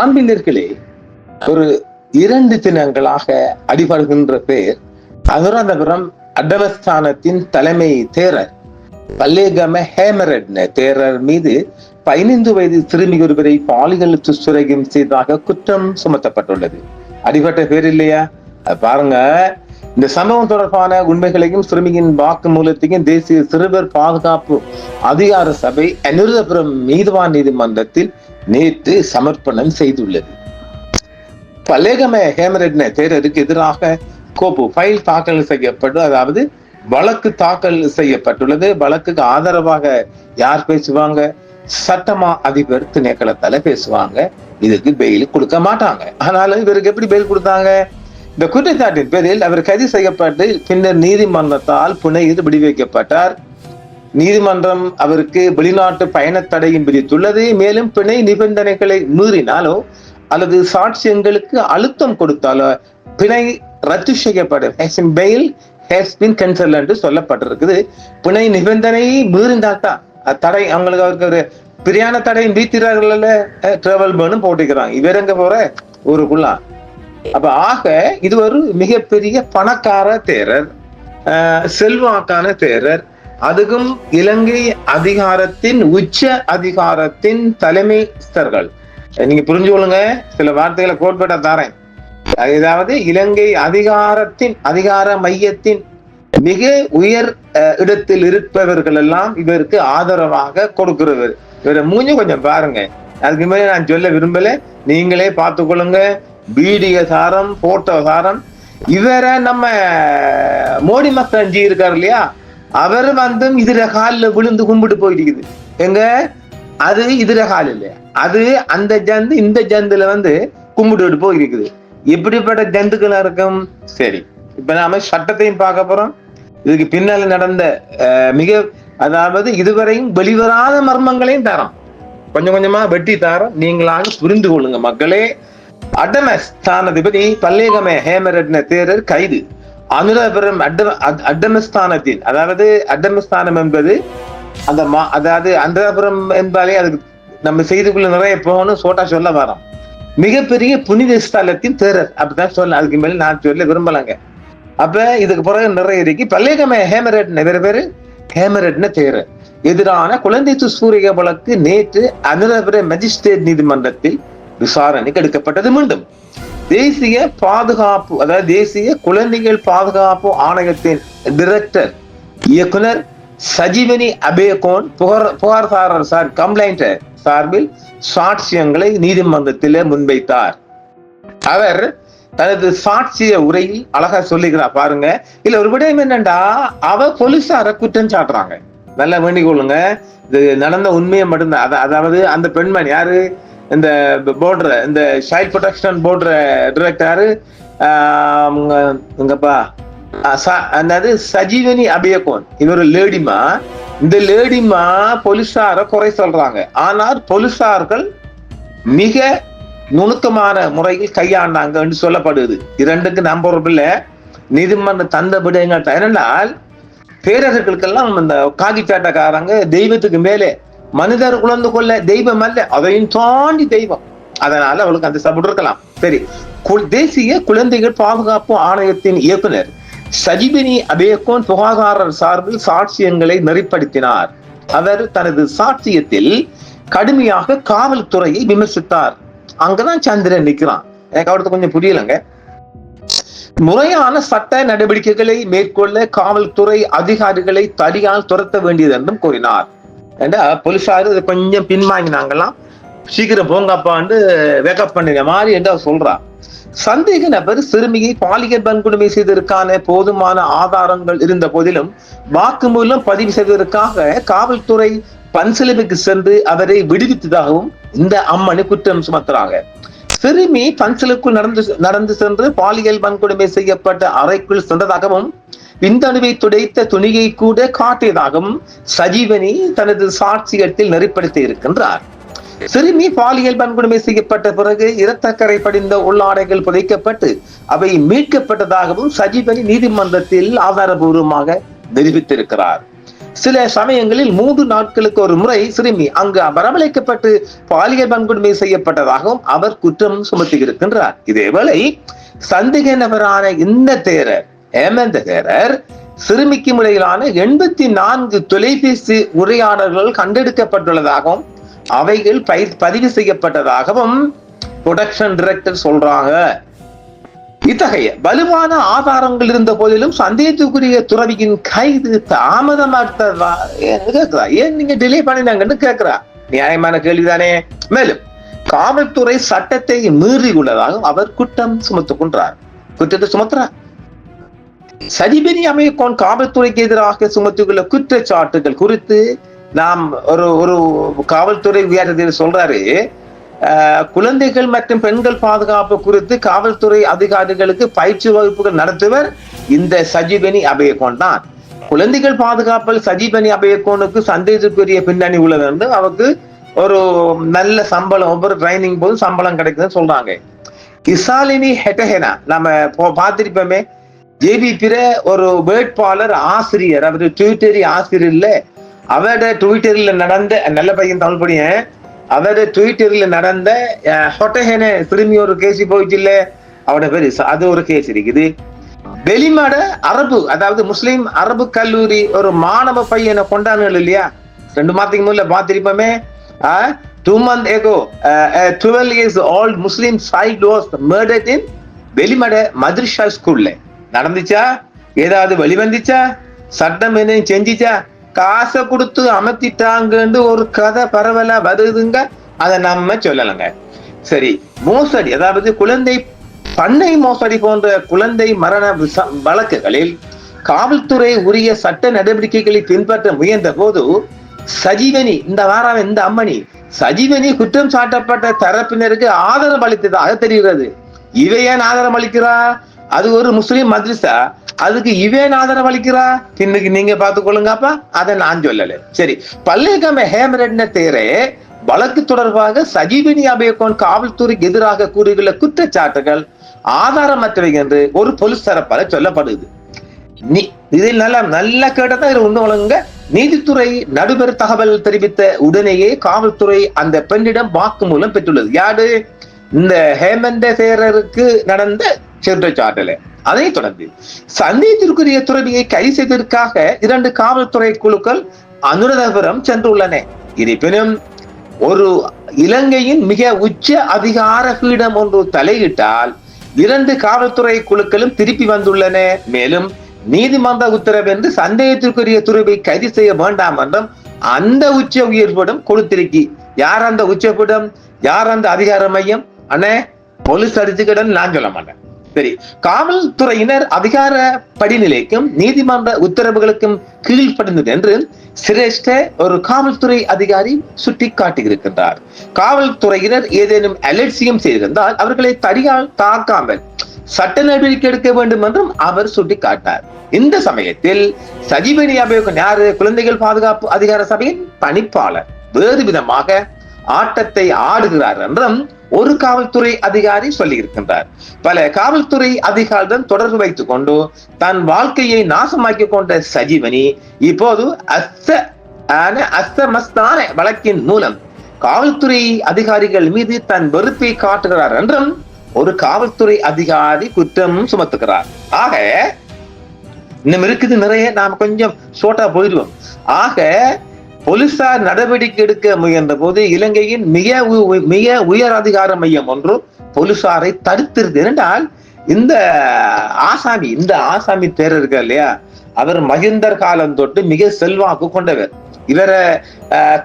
ஆண்பின்னர்களே, ஒரு 2 தினங்களாக அடிபடுகின்ற பேர் அனுராதபுரம் அடமஸ்தானத்தின் தலைமை தேரர் பல்லேகம ஹேமரட்ன தேரர் மீது 15 வயது சிறுமி ஒருவரை பாலியல் துஷ்பிரயோகம் செய்ததாக குற்றம் சுமத்தப்பட்டுள்ளது. அடிபட்ட பேர் இல்லையா? பாருங்க, இந்த சம்பவம் தொடர்பான உண்மைகளையும் சிறுமியின் வாக்கு மூலத்தையும் தேசிய சிறுவர் பாதுகாப்பு அதிகார சபை அனுராதபுரம் நீதிவான் நீதிமன்றத்தில் நேற்று சமர்ப்பணம் செய்துள்ளது. பல்லேகம ஹேமரட்ன தேரருக்கு எதிராக கோப்பு ஃபைல் தாக்கல் செய்யப்பட்டு, அதாவது வழக்கு தாக்கல் செய்யப்பட்டுள்ளது. வழக்குக்கு ஆதரவாக யார் பேசுவாங்க? சட்டமா அதிபர் திணைக்களத்தால பேசுவாங்க. இதுக்கு பெயில் கொடுக்க மாட்டாங்க. ஆனாலும் இவருக்கு எப்படி பெயில் கொடுத்தாங்க? இந்த குற்றச்சாட்டின் பேரில் அவர் கைது செய்யப்பட்டு பின்னர் நீதிமன்றத்தால் பிணையில் விடுவிக்கப்பட்டார். நீதிமன்றம் அவருக்கு வெளிநாட்டு பயண தடையும் விதித்துள்ளது. மேலும் பிணை நிபந்தனைகளை மீறினாலோ அல்லது சாட்சியங்களுக்கு அழுத்தம் கொடுத்தாலோ பிணை ரத்து செய்யப்படும் என்று சொல்லப்பட்டிருக்குது. பிணை நிபந்தனை மீறிந்தால்தான் தடை, அவங்களுக்கு அவருக்கு ஒரு பிரியாண தடையும் வீத்திரார்கள், டிராவல் பேனும் போட்டுக்கிறாங்க. இவர் எங்க போற ஊருக்குள்ள. அப்ப ஆக இது ஒரு மிகப்பெரிய பணக்கார தேரர், செல்வாக்கான தேரர், அதுக்கும் இலங்கை அதிகாரத்தின் உச்ச அதிகாரத்தின் தலைமைஸ்தர்கள். நீங்க புரிஞ்சு கொள்ளுங்க, சில வார்த்தைகளை கோட்பட்ட தாரேன். அதாவது இலங்கை அதிகார மையத்தின் மிக உயர் இடத்தில் இருப்பவர்கள் எல்லாம் இவருக்கு ஆதரவாக கொடுக்கிறவர். இவரை மூஞ்சி கொஞ்சம் பாருங்க. அதுக்கு மேலே நான் சொல்ல விரும்பல, நீங்களே பார்த்து கொள்ளுங்க. வீடியோ சாரம், போட்டோ சாரம். இவரை நம்ம மோடி மக்கள் இருக்காரு இல்லையா, அவர் இதுல காலில் விழுந்து கும்பிட்டு போயிருக்குது. எங்க அது இதுல கால் இல்லையா, அது அந்த ஜந்து இந்த ஜந்துல கும்பிட்டு போயிருக்குது. எப்படிப்பட்ட ஜந்துக்களா இருக்கும்? சரி, இப்ப நாம சட்டத்தையும் பார்க்க போறோம். இதுக்கு பின்னால நடந்த அதாவது இதுவரையும் வெளிவராத மர்மங்களையும் தரோம். கொஞ்சம் கொஞ்சமா வெட்டி தாரோம். நீங்களாக புரிந்து கொள்ளுங்க மக்களே. அடமஸ்தானாதிபதி பல்லேகம ஹேமரட்ன தேரர் கைது. அனுராதபுரம் அடமஸ்தானத்தின், அதாவது அடமஸ்தானம் என்பது அந்த அதாவது அனுராதபுரம் என்பாலே அதுக்கு நம்ம செய்திக்குள்ள நிறைய போகணும், சோட்டா சொல்ல வரோம். மிகப்பெரிய புனித ஸ்தலத்தின் தேரர் அப்படிதான் சொல்ல. அதுக்கு மேல நான் சொல்ல விரும்பலாங்க. அப்ப இதுக்கு பிறகு நிறைய இருக்கு. பல்லேகம ஹேமரட்ன பேரு ஹேமரட்ன தேரர் எதிரான குழந்தை துஷ்பிரயோக வழக்கு நேற்று அனுராதபுரம் மேஜிஸ்ட்ரேட் நீதிமன்றத்தில் விசாரணைக்கு எடுக்கப்பட்டது. மீண்டும் தேசிய பாதுகாப்பு, அதாவது தேசிய குழந்தைகள் பாதுகாப்பு ஆணையத்தின் டைரக்டர் இயக்குனர் சஜீவனி அபேகோன் புகார்தாரர் கம்ப்ளைண்டர் சார்பில் சாட்சியங்களை நீதிமன்றத்தில் முன்வைத்தார். அவர் தனது சாட்சிய உரையில் அழகா சொல்லுகிறார். பாருங்க, இல்ல ஒரு விடயம் என்னண்டா, அவ போலீசார குற்றம் சாட்டுறாங்க. நல்லா வேண்டிக் கொள்ளுங்க, இது நடந்த உண்மையை மட்டும்தான். அதாவது அந்த பெண்மணி யாரு, இந்த போர்டர், இந்த சைல்ட் ப்ரொடெக்ஷன் போர்டர் டைரக்டர் அதாவது சஜீவனி அபேகோன், இவர் லேடிமா. இந்த லேடிமா போலீசார குறை சொல்றாங்க. ஆனால் போலீசார்கள் மிக நுணுக்கமான முறையில் கையாண்டாங்க என்று சொல்லப்படுது. இரண்டுக்கு நம்புறதில்ல. நீதிமன்ற தந்த விடயங்கள் என்னென்னால், பேரர்களுக்கெல்லாம் இந்த காகிச்சாட்டக்காரங்க தெய்வத்துக்கு மேலே, மனிதர் குழந்து கொள்ள தெய்வம் அல்ல, அதையும் தாண்டி தெய்வம். அதனால அவளுக்கு அந்த சபுடு இருக்கலாம். சரி, தேசிய குழந்தைகள் பாதுகாப்பு ஆணையத்தின் இயக்குனர் சஜீவனி அபேகோன் புகார்தாரர் சார்பில் சாட்சியங்களை நெறிப்படுத்தினார். அவர் தனது சாட்சியத்தில் கடுமையாக காவல்துறையை விமர்சித்தார். அங்கதான் சந்திரன் நிக்கிறான். எனக்கு அவருக்கு கொஞ்சம் புரியலங்க. முறையான சட்ட நடவடிக்கைகளை மேற்கொள்ள காவல்துறை அதிகாரிகளை தடியால் துரத்த வேண்டியது என்றும் கூறினார். போலீசாரு கொஞ்சம் பின்வாங்கினாங்களாம். சீக்கிரம் போங்கப்பான்னு வேக்கப் பண்ணின மாதிரி என்று அவர் சொல்றார். சந்தேக நபர் சிறுமியை பாலியல் வன்கொடுமை செய்ததற்கான போதுமான ஆதாரங்கள் இருந்த போதிலும் வாக்குமூலம் பதிவு செய்வதற்காக காவல்துறை பன்சிலுக்கு சென்று அவரை விடுவித்ததாகவும் இந்த அம்மனு குற்றம் சுமத்துறாங்க. சிறுமி பன்சிலுக்குள் நடந்து சென்று பாலியல் வன்கொடுமை செய்யப்பட்ட அறைக்குள் சென்றதாகவும் விந்தணுவை துடைத்த துணியை கூட காட்டியதாகவும் சஜீவனி தனது சாட்சியத்தில் நெறிப்படுத்தி இருக்கின்றார். சிறுமி பாலியல் வன்கொடுமை செய்யப்பட்ட பிறகு இரத்தக்கரை படிந்த உள்ளாடைகள் புதைக்கப்பட்டு அவை மீட்கப்பட்டதாகவும் சஜீவனி நீதிமன்றத்தில் ஆதாரபூர்வமாக தெரிவித்திருக்கிறார். சில சமயங்களில் 3 நாட்களுக்கு ஒரு முறை சிறுமி அங்கு வரவழைக்கப்பட்டு பாலியல் வன்கொடுமை செய்யப்பட்டதாகவும் அவர் குற்றம் சுமத்தியிருக்கின்றார். இதேவேளை சந்தேக நபரான இந்த தேரர் ஹேமந்த தேரர் சிறுமிக்கும் இடையிலான 84 தொலைபேசி உரையாடல்கள் கண்டெடுக்கப்பட்டுள்ளதாகவும் அவைகள் பதிவு செய்யப்பட்டதாகவும் புரொடக்ஷன் டைரக்டர் சொல்றாங்க. இத்தகைய வலுவான ஆதாரங்கள் இருந்த போதிலும் சந்தேகத்துக்குரிய துறவியின் கைது தாமதமாட்டதா கேட்கிறா. ஏன் நீங்க டிலே பண்ணினாங்கன்னு கேட்கிறா. நியாயமான கேள்விதானே. மேலும் காவல்துறை சட்டத்தை மீறி உள்ளதாக அவர் குற்றம் சுமத்துகின்றார். குற்றத்தை சுமத்துறார். சஜிபெனி அமீர்கான் காவல்துறைக்கு எதிராக சுமத்தியுள்ள குற்றச்சாட்டுகள் குறித்து நாம் ஒரு காவல்துறை உயர்தில் சொல்றாரு, குழந்தைகள் மற்றும் பெண்கள் பாதுகாப்பு குறித்து காவல்துறை அதிகாரிகளுக்கு பயிற்சி வகுப்புகள் நடத்துவர் இந்த சஜிபெனி அபேகோன் தான். குழந்தைகள் பாதுகாப்பில் சஜிபெனி அபேகோனுக்கு சந்தேகத்துக்குரிய பின்னணி உள்ளது என்று அவருக்கு ஒரு நல்ல சம்பளம், ஒவ்வொரு ட்ரைனிங் போது சம்பளம் கிடைக்குதுன்னு சொல்றாங்க. இசாலினி ஹெட்டஹெனா நம்ம பார்த்திருப்போமே, ஜேபிபிர ஒரு வேட்பாளர் ஆசிரியர், அவர் ட்விட்டரி ஆசிரியர் இல்ல, அவரோட ட்விட்டரில் நடந்த நல்ல பையன் தமிழ் படியன், அவரோட ட்விட்டரில் நடந்த ஹொட்டஹென சிறுமி ஒரு கேஸ் போயிடுச்சு இல்ல, அவனோட பேரு அது ஒரு கேஸ் இருக்குது. வெளிமட அரபு, அதாவது முஸ்லிம் அரபு கல்லூரி ஒரு மாணவ பையனை கொண்டாடுகள் இல்லையா, 2 மாதத்துக்கு முதல்ல பார்த்திருப்போமே. 2 months ago, a 12 years old Muslim child was murdered in Welimada மதர்ஷா ஸ்கூல்ல. நடந்துச்சா? ஏதாவது வெளிவந்துச்சா? சட்டம் என்ன செஞ்சிச்சா? காசை கொடுத்து அமர்த்திட்டாங்கன்னு ஒரு கதை பரவலா வருதுங்க. அதை நம்ம சொல்லலைங்க. சரி, மோசடி, அதாவது குழந்தை பண்ணை மோசடி போன்ற குழந்தை மரண வழக்குகளில் காவல்துறை உரிய சட்ட நடவடிக்கைகளை பின்பற்ற முயன்ற போது சஜீவனி, இந்த வாரம் இந்த அம்மணி சஜீவனி குற்றம் சாட்டப்பட்ட தரப்பினருக்கு ஆதரவு அளித்ததாக தெரிகிறது. இவையேன் ஆதரவு அளிக்கிறா? அது ஒரு முஸ்லிம் மத்ரஸா, அதுக்கு இவேன் ஆதரவு அளிக்கிறா? இன்னைக்கு நீங்க பார்த்துக்கொள்ளுங்கப்பா, அதை நான் சொல்லல. சரி, பல்லேகம ஹேமரட்ன தேரே வழக்கு தொடர்பாக சஜீவனி அபேகோன் காவல்துறைக்கு எதிராக கூறியுள்ள குற்றச்சாட்டுகள் ஆதாரமற்றவை என்று ஒரு போலீஸ் தரப்பால சொல்லப்படுது. இதில் நல்ல கேட்டதான் இது உண்மை வழங்க. நீதித்துறை நடுவர் தகவல் தெரிவித்த உடனேயே காவல்துறை அந்த பெண்ணிடம் வாக்குமூலம் பெற்றுள்ளது. யாரு? இந்த ஹேமந்த தேரருக்கு நடந்த குற்றச்சாட்டுல. அதைத் தொடர்ந்து சந்தேகத்திற்குரிய துறவியை கைது செய்ததற்காக 2 காவல்துறை குழுக்கள் அனுராதபுரம் சென்றுள்ளன. இருப்பினும் ஒரு இலங்கையின் மிக உச்ச அதிகார பீடம் ஒன்று தலையிட்டால் 2 காவல்துறை குழுக்களும் திருப்பி வந்துள்ளன. மேலும் நீதிமன்ற உத்தரவு என்று சந்தேகத்திற்குரிய துறவை கைது செய்ய வேண்டாம் என்றும் அந்த உச்ச உயர்விடம் கொடுத்திருக்கி. யார் அந்த உச்சபீடம்? யார் அந்த அதிகார மையம்? அண்ணே, போலீஸ் அடிச்சுக்கிட நான் சொல்ல மாட்டேன். சரி, காவல்துறையினர் அதிகார படிநிலைக்கும் நீதிமன்ற உத்தரவுகளுக்கும் கீழ்ப்படிந்தது என்று சிரேஷ்ட ஒரு காவல்துறை அதிகாரி சுட்டி காட்டியிருக்கின்றார். காவல்துறையினர் ஏதேனும் அலட்சியம் செய்திருந்தால் அவர்களை தடியால் தாக்காமல் சட்ட நடவடிக்கை எடுக்க வேண்டும் என்றும் அவர் சுட்டி காட்டினார். இந்த சமயத்தில் சஜீவனி அபேகோன் யாரு? குழந்தைகள் பாதுகாப்பு அதிகார சபையின் பணிப்பாளர் வேறு விதமாக ஆட்டத்தை ஆடுகிறார் என்றும் ஒரு காவல்துறை அதிகாரி சொல்லி இருக்கின்றார். பல காவல்துறை அதிகாரியுடன் தொடர்பு வைத்துக் கொண்டு தன் வாழ்க்கையை நாசமாக்கி கொண்ட சஜீவனி இப்போது அஸ்தமஸ்தான வழக்கின் மூலம் காவல்துறை அதிகாரிகள் மீது தன் வெறுப்பை காட்டுகிறார் என்றும் ஒரு காவல்துறை அதிகாரி குற்றம் சுமத்துகிறார். ஆக இன்னும் இருக்குது நிறைய, நாம் கொஞ்சம் ஷோர்ட்டா போயிடுவோம். ஆக போலீசார் நடவடிக்கை எடுக்க முயன்ற போது இலங்கையின் மிக உயர் அதிகார மையம் ஒன்று போலீசாரை தடுத்திருது. என்றால் இந்த ஆசாமி தேரர் இருக்க இல்லையா, அவர் மகிந்தர் காலம் தொட்டு மிக செல்வாக்கு கொண்டவர். இவரை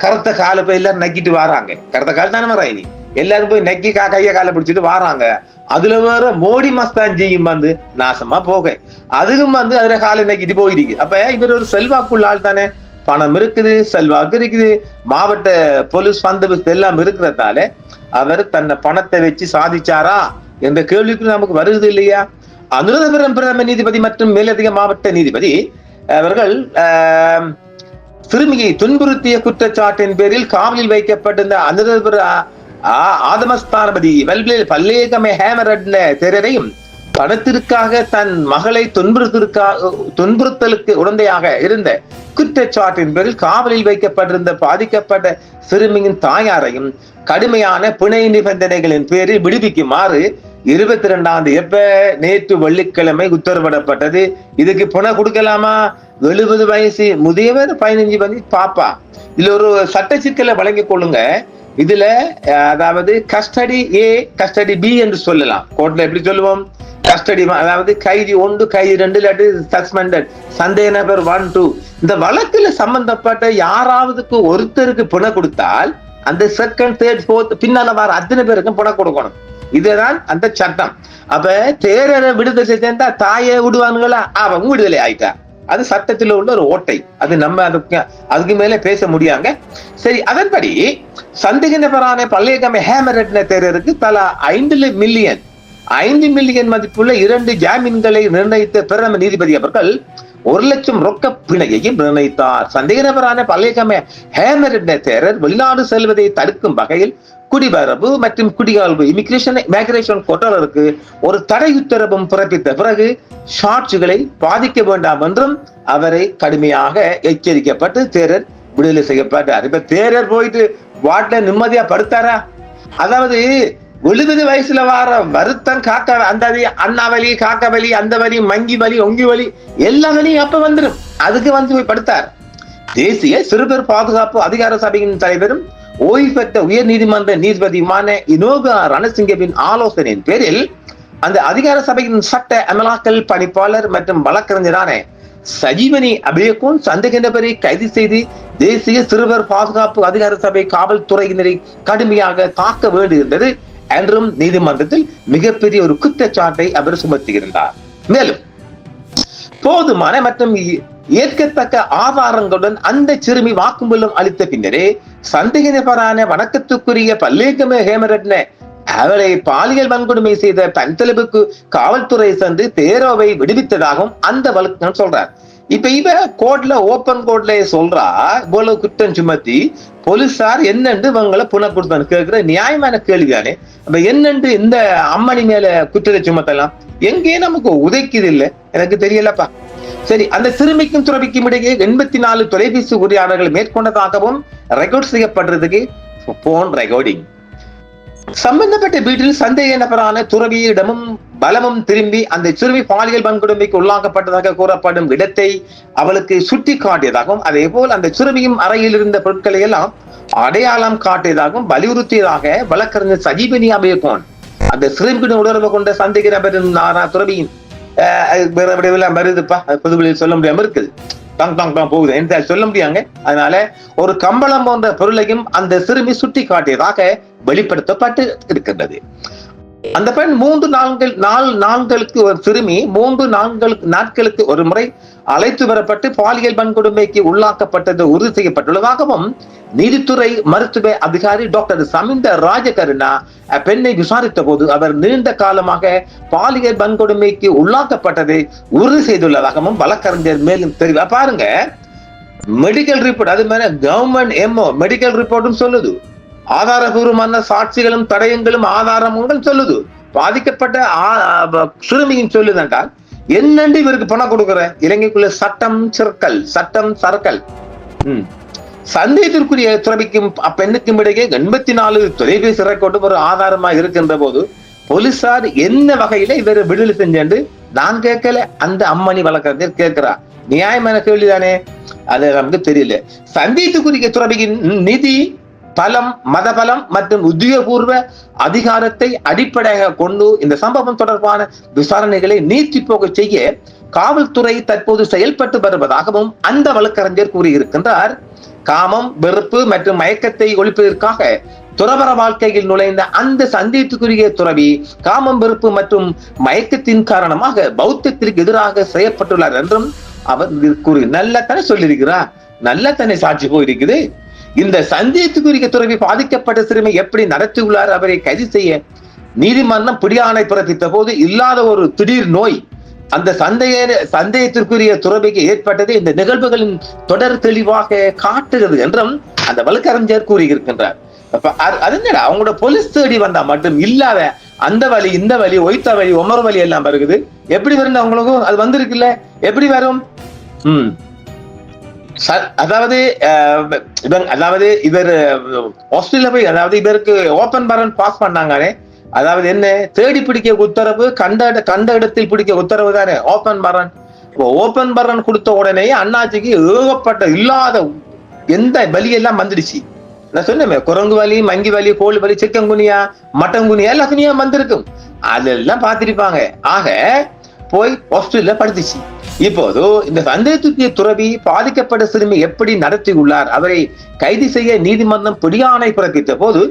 கருத்த கால போய் எல்லாரும் நக்கிட்டு வராங்க. கருத்த கால தானே வராயினி, எல்லாரும் போய் நக்கி கைய காலை பிடிச்சிட்டு வராங்க. அதுல வேற மோடி மஸ்தான்ஜியும் வந்து நாசமா போக, அதுக்கும் வந்து அதுல காலை நக்கிட்டு போயிருக்கு. அப்ப இவர் ஒரு செல்வாக்குள்ள ஆள் தானே, பணம் இருக்குது, செல்வாக்கு இருக்குது, மாவட்ட போலீஸ் பந்தோபஸ்து எல்லாம் இருக்கிறதால அவர் தன்னை பணத்தை வச்சு சாதிச்சாரா என்ற கேள்விக்கு நமக்கு வருது இல்லையா? அனுராதபுரம் பிரதம நீதிபதி மற்றும் மேலதிக மாவட்ட நீதிபதி அவர்கள் சிறுமியை துன்புறுத்திய குற்றச்சாட்டின் பேரில் காவலில் வைக்கப்பட்டிருந்த அனுராதபுர ஆதமஸ்தானபதி பல்லேகம ஹேமரட்ன தேரரையும் பணத்திற்காக தன் மகளை துன்புறுத்தலுக்கு உடந்தையாக இருந்த குற்றச்சாட்டின் பேரில் காவலில் வைக்கப்பட்டிருந்த பாதிக்கப்பட்ட சிறுமியின் தாயாரையும் கடுமையான பிணை நிபந்தனைகளின் பேரில் விடுவிக்குமாறு 22 நேற்று வெள்ளிக்கிழமை உத்தரவிடப்பட்டது. இதுக்கு பணம் கொடுக்கலாமா? 70 வயசு முதியவர், 15 வயசு பாப்பா. இதுல ஒரு சட்ட சிக்கலை வழங்கிக் கொள்ளுங்க. இதுல அதாவது கஸ்டடி ஏ, கஸ்டடி பி என்று சொல்லலாம். கோர்ட்ல எப்படி சொல்லுவோம்? கஸ்டடி அதாவது கைதி 1, கைதி 2 இல்லாட்டி சஸ்பெண்டட், சந்தேக நபர் 1, 2. இந்த வழக்குல சம்பந்தப்பட்ட யாராவதுக்கு ஒருத்தருக்கு பணம் கொடுத்தால் அந்த செகண்ட், தேர்ட், ஃபோர்த் பின்னால வர அத்தனை பேருக்கும் பணம் கொடுக்கணும். இதுதான் அந்த சட்டம். அப்ப தேரரை விடுதலை சேர்ந்தா தாயை விடுவானுங்களா? அவங்க விடுதலை ஆயிட்டா. அது சட்டத்தில் உள்ள ஒரு ஓட்டை. அது நம்ம அதுக்கு மேல பேச முடியாங்க. சரி, அதன்படி சந்தேக நபரான பல்லேகமை ஹேமரட்ன தேரருக்கு தலா 5 மில்லியன் மதிப்புள்ள 2 ஜாமீன்களை நிர்ணயித்த பிரதம நீதிபதி அவர்கள் 1 லட்சம் ரொக்க பிணையையும் நிர்ணயித்தார். சந்தேக நபரான பல்லேகமை ஹேமரட்ன தேரர் வெளிநாடு செல்வதை தடுக்கும் வகையில் குடிவரவு மற்றும் குடியாழ்வு இமிகிரேஷன் கோட்டாளருக்கு ஒரு தடை உத்தரவும் பிறப்பித்த பிறகு சாட்சிகளை பாதிக்க வேண்டாம் என்றும் அவரை கடுமையாக எச்சரிக்கப்பட்டு தேரர் விடுதலை செய்யப்பட்டார். இப்ப தேரர் போயிட்டு வாட்ல நிம்மதியா படுத்தாரா? அதாவது 70 வயசுல வார வருத்தம் காக்க அந்த அண்ணா வலி, காக்க வலி, அந்த வலி, மங்கி வலி, ஒங்கி வலி, எல்லா வலியும் அப்ப வந்துடும். அதுக்கு வந்து போய் படுத்தார். தேசிய சிறுவர் பாதுகாப்பு அதிகார சபையின் தலைவரும் ஓய்வு பெற்ற உயர் நீதிமன்ற நீதிபதியுமான இனோகா ரணசிங்கவின் ஆலோசனையின் பேரில் அந்த அதிகார சபையின் சட்ட அமலாக்கல் பணிப்பாளர் மற்றும் வழக்கறிஞரான சஜீவனி அபியகோன் சந்தேக நபரை கைது செய்து தேசிய சிறுவர் பாதுகாப்பு அதிகார சபை காவல்துறையினரை கடுமையாக தாக்க வேண்டியிருந்தது என்றும் நீதிமன்றத்தில் மிகப்பெரிய ஒரு குற்றச்சாட்டை அவர் சுமத்தியிருந்தார். மேலும் போதுமான மற்றும் ஏற்கத்தக்க ஆதாரங்களுடன் அந்த சிறுமி வாக்குமூலம் அளித்த பின்னரே சந்தேக நபரான வணக்கத்துக்குரிய பல்லேகம ஹேமரட்ன அவரை பாலியல் வன்கொடுமை செய்த பன்தலபுக்கு காவல்துறை சென்று தேரோவை விடுவித்ததாகவும் அந்த வழக்கு சொல்றார். இப்ப இவ கோர்ட்ல, ஓபன் கோர்ட்ல சொல்றா, இவ்வளவு குற்றம் சுமத்தி போலீசார் என்னென்று இவங்களை புனப்படுத்த கேட்கிற நியாயமான கேள்வியானே. அப்ப என்னென்று இந்த அம்மணி மேல குற்றத்தை சுமத்தலாம்? எங்கே நமக்கு உதைக்குது இல்லை, எனக்கு தெரியலப்பா. சரி, அந்த சிறுமிக்கும் துறவிக்கும் இடையே 84 தொலைபேசி உரையாடல்கள் மேற்கொண்டதாகவும் ரெக்கார்ட் செய்யப்படுறதுக்கு போன் ரெக்கார்டிங். சம்பந்தப்பட்ட வீட்டில் சந்தேக நபரான துறவியிடமும் பலமும் திரும்பி அந்த சிறுமி பாலியல் வன்கொடுமைக்கு உள்ளாக்கப்பட்டதாக கூறப்படும் இடத்தை அவளுக்கு சுட்டி காட்டியதாகவும், அதே போல் அந்த சிறுமியும் அறையில் இருந்த பொருட்களை எல்லாம் அடையாளம் காட்டியதாகவும் வலியுறுத்தியதாக வழக்கறிஞர் சஜீவனி அபியகோன் அந்த சிறுமியுடன் உணர்வு கொண்ட சந்தேக நபரின் துறவியின் வருதுப்பா, பொதுவெளியில் சொல்ல முடியாம இருக்குது, போகுது என்று சொல்ல முடியாங்க. அதனால ஒரு கம்பளம் போன்ற பொருளையும் அந்த சிறுமி சுட்டி காட்டியதாக வெளிப்படுத்தப்பட்டு இருக்கின்றது. அந்த பெண் 3 நாட்களுக்கு ஒரு சிறுமி 3 நாட்களுக்கு ஒரு முறை அழைத்து வரப்பட்டு பாலியல் வன்கொடுமைக்கு உள்ளாக்கப்பட்டது உறுதி செய்யப்பட்டுள்ளதாகவும் நீதித்துறை மருத்துவ அதிகாரி டாக்டர் சமிந்த ராஜகருணா பெண்ணை விசாரித்த போது அவர் நீண்ட காலமாக பாலியல் வன்கொடுமைக்கு உள்ளாக்கப்பட்டதை உறுதி செய்துள்ளதாகவும் வழக்கறிஞர் மேலும் தெரிவிக்க. பாருங்க, மெடிக்கல் ரிப்போர்ட், அது மேல கவர்மெண்ட் எம்ஓ மெடிக்கல் ரிப்போர்ட்டும் சொல்லுது, ஆதாரபூர்வமான சாட்சிகளும் தடயங்களும் ஆதாரங்களும் சொல்லுது, பாதிக்கப்பட்ட சிறுமியும் சொல்லுது என்றால் என்னண்டு இவருக்கு பணம் கொடுக்கிற? இலங்கைக்குள்ள சட்டம் சர்க்கல். சந்தேகத்திற்குரிய துறவிக்கும் அப்பெண்ணுக்கும் இடையே 84 தொலைபேசி ரெக்கார்டு ஒரு ஆதாரமா இருக்கின்ற போது போலீசார் என்ன வகையில இவரை விடுதலை செஞ்சு நான் கேட்கல, அந்த அம்மணி வழக்கறிஞர் கேட்கிறா. நியாயமான கேள்விதானே? அது நமக்கு தெரியல. சந்தேகத்துக்குரிய துறவியின் நிதி பலம், மதபலம் மற்றும் உத்தியோகபூர்வ அதிகாரத்தை அடிப்படையாக கொண்டு இந்த சம்பவம் தொடர்பான விசாரணைகளை நீட்டி போக செய்ய காவல்துறை தற்போது செயல்பட்டு வருவதாகவும் அந்த வழக்கறிஞர் கூறியிருக்கின்றார். காமம், வெறுப்பு மற்றும் மயக்கத்தை ஒழிப்பதற்காக துறவற வாழ்க்கையில் நுழைந்த அந்த சந்தேகத்துக்குரிய துறவி காமம், வெறுப்பு மற்றும் மயக்கத்தின் காரணமாக பௌத்தத்திற்கு எதிராக செய்யப்பட்டுள்ளார் என்றும் அவர் கூறி நல்லத்தானே சொல்லியிருக்கிறார், நல்லத்தானே சாட்சி போயிருக்குது. இந்த சந்தேகத்துக்குரிய துறவி பாதிக்கப்பட்ட சிறுமி எப்படி நடத்தியுள்ளார்? அவரை கைது செய்ய நீதிமன்றம் பிடியாணை பிறப்பித்த போது இல்லாத ஒரு திடீர் நோய் அந்த சந்தேகத்திற்குரிய துறவிக்கு ஏற்பட்டது இந்த நிகழ்வுகளின் தொடர் தெளிவாக காட்டுகிறது என்றும் அந்த வழக்கறிஞர் கூறியிருக்கின்றார். அது என்னடா அவங்களோட போலீஸ் தேடி வந்தா மட்டும் இல்லாத அந்த வழி இந்த வழி ஒய்த்த வழி ஒமர் வழி எல்லாம் வருகுது. எப்படி வரும் அவங்களுக்கும் அது வந்திருக்குல்ல, எப்படி வரும்? அதாவது இவர் ஆஸ்திரேலியா போய் அதாவது இவருக்கு ஓபன் பரன் பாஸ் பண்ணாங்களே, அதாவது என்ன தேடி பிடிக்க உத்தரவு, கண்ட இடத்தில் பிடிக்க உத்தரவு தானே ஓபன் பரன். ஓபன் பரன் கொடுத்த உடனே அண்ணாச்சிக்கு ஏகப்பட்ட இல்லாத எந்த வலியெல்லாம் வந்துடுச்சு. நான் சொன்னேன் குரங்கு வலி, மங்கி வலி, கோழி வலி, சிக்கங்குனியா, மட்டங்குனியா எல்லாத்துலயும் வந்திருக்கும். அதெல்லாம் பார்த்திருப்பாங்க. ஆக போய் ஆஸ்திரேலியா படுத்துச்சு. இப்போது இந்த சந்தேகத்துக்கு துறவி பாதிக்கப்பட்ட சிறுமி எப்படி நடத்தி உள்ளார், அவரை கைது செய்ய நீதிமன்றம் பிடியாணை பிறப்பித்த போது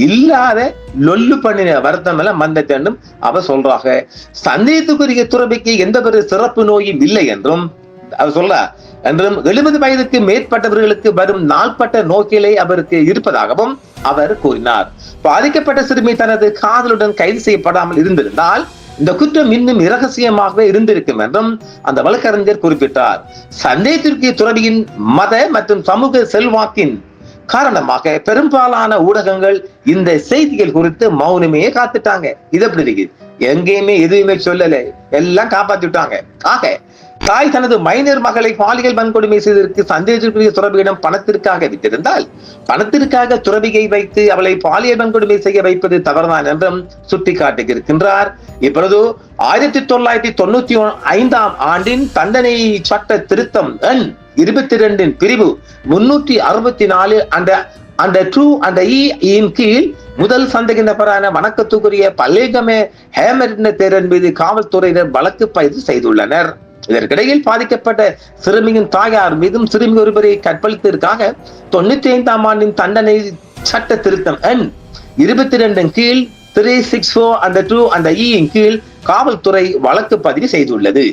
இல்லாத லொல்லு பண்ணின வருத்தம் எல்லாம் வந்ததும் அவர் சொல்றாங்க. சந்தேகத்துக்குரிய துறவிக்கு எந்த ஒரு சிறப்பு நோயும் இல்லை என்றும் அவர் சொல்ற என்றும் 70 வயதுக்கு மேற்பட்டவர்களுக்கு வரும் நாள்பட்ட நோக்கிலே அவருக்கு இருப்பதாகவும் அவர் கூறினார். பாதிக்கப்பட்ட சிறுமி தனது காதலுடன் கைது செய்யப்படாமல் இருந்திருந்தால் இந்த குற்றம் இன்னும் இரகசியமாகவே இருந்திருக்கும் என்றும் அந்த வழக்கறிஞர் குறிப்பிட்டார். சந்தேகத்திற்கு துறவியின் மத மற்றும் சமூக செல்வாக்கின் காரணமாக பெரும்பாலான ஊடகங்கள் இந்த செய்திகள் குறித்து மௌனமே காத்துட்டாங்க. இது எப்படி இருக்கு? எங்கேயுமே எதுவுமே சொல்லல, எல்லாம் காப்பாத்திட்டாங்க. ஆக தாய் தனது மைனர் மகளை பாலியல் வன்கொடுமை செய்ததற்கு சந்தேகத்திற்குரிய துறவியிடம் பணத்திற்காக விட்டிருந்தால் பணத்திற்காக துறவியை வைத்து அவளை பாலியல் வன்கொடுமை செய்ய வைப்பது தவறுதான் என்றும் சுட்டிக்காட்டியிருக்கின்றார். இப்பொழுது 1995 ஆண்டின் தண்டனை சட்ட திருத்தம் எண் 22 பிரிவு 364 அந்த ட்ரூ அந்த இன் கீழ் முதல் சந்தேக நபரான வணக்கத்துக்குரிய பல்லேகமே ஹேமரின் தேரன் மீது காவல்துறையினர் வழக்கு பதிவு செய்துள்ளனர். இதற்கிடையில் பாதிக்கப்பட்ட சிறுமியின் தாயார் மீதும் சிறுமி ஒருவரை கற்பழித்ததற்காக 95 ஆண்டின் தண்டனை சட்ட திருத்தம் எண் 22 கீழ் 364 அந்த 2 அந்த இன் கீழ் காவல்துறை வழக்கு பதிவு செய்துள்ளது.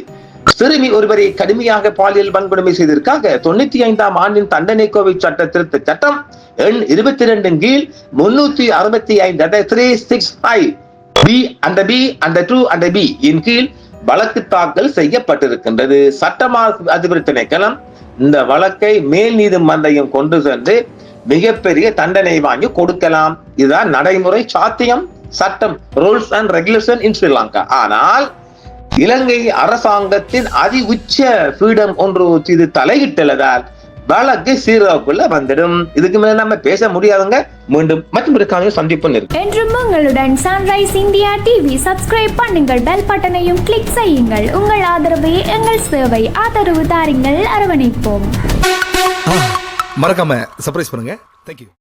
சிறுமி ஒருவரை கடுமையாக பாலியல் வன்கொடுமை செய்ததற்காக 95 ஆண்டின் தண்டனை கோவை சட்ட திருத்த சட்டம் எண் 22 கீழ் 365 365 பி அந்த 2 அந்த பி இன் கீழ் வழக்கு தாக்கல் செய்யப்பட்டிருக்கின்றது. சட்டமா அதிபர் திணைக்களம் இந்த வழக்கை மேல் நீதிமன்றம் கொண்டு சென்று மிகப்பெரிய தண்டனை வாங்கி கொடுக்கலாம். இதுதான் நடைமுறை சாத்தியம், சட்டம், ரூல்ஸ் அண்ட் ரெகுலேஷன் இன் ஸ்ரீலங்கா. ஆனால் இலங்கை அரசாங்கத்தின் அதி உச்ச பீடம் ஒன்று இது தலையிட்டுள்ளதால் வழக்கு சீராக்குள்ள வந்துடும். இதுக்கு மேல நம்ம பேச முடியாதுங்க. மீண்டும் மற்றொரு காலையில் சந்திப்பு இருக்கு. என்றும் உங்களுடன் சன்ரைஸ் இந்தியா டிவி சப்ஸ்கிரைப் பண்ணுங்கள், பெல் பட்டனையும் கிளிக் செய்யுங்கள். உங்கள் ஆதரவே எங்கள் சேவை. ஆதரவு தாருங்கள், அரவணைப்போம். மறக்காம சர்ப்ரைஸ் பண்ணுங்க. தேங்க்யூ.